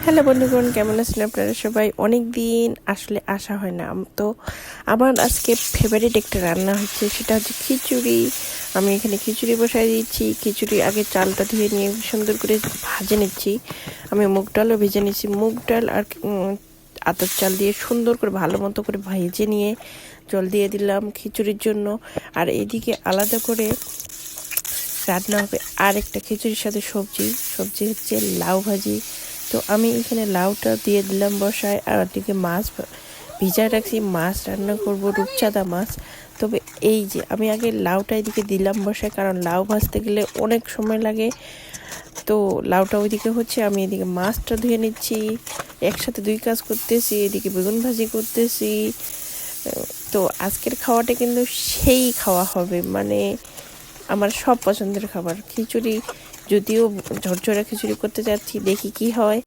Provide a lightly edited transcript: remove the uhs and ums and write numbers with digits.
Hello বন্ধুগণ, কেমন আছেন আপনারা সবাই? অনেক দিন আসলে আসা হয় না তো। আমার আজকে ফেভারিট একটা রান্না হচ্ছে, সেটা হচ্ছে খিচুড়ি। আমি এখানে খিচুড়ি বসাই দিচ্ছি। খিচুড়ি আগে চালটা ধুয়ে নিয়ে সুন্দর করে ভাজে নিচ্ছি। আমি মুগ ডালও ভেজে নিচ্ছি। মুগ ডাল আর আতপ চাল দিয়ে সুন্দর করে ভালো মতো করে ভেজে নিয়ে জল দিয়ে দিলাম খিচুড়ির জন্য। আর এদিকে আলাদা করে রান্না হবে আর একটা খিচুড়ির সাথে সবজি সবজি হচ্ছে লাউ ভাজি। তো আমি এখানে লাউটা দিয়ে দিলাম বসায়, আর ওদিকে মাছ ভিজায় রাখছি। মাছ রান্না করব, রূপচাঁদা মাছ। তবে এই যে আমি আগে লাউটা এদিকে দিলাম বসায়, কারণ লাউ ভাজতে গেলে অনেক সময় লাগে। তো লাউটা ওইদিকে হচ্ছে, আমি এদিকে মাছটা ধুয়ে নিচ্ছি। একসাথে দুই কাজ করতেছি, এদিকে বেগুন ভাজি করতেছি। তো আজকের খাওয়াটা কিন্তু সেই খাওয়া হবে, মানে আমার সব পছন্দের খাবার খিচুড়ি। যদিও ঝরঝরা খিচুড়ি করতে যাচ্ছি, দেখি কি হয়।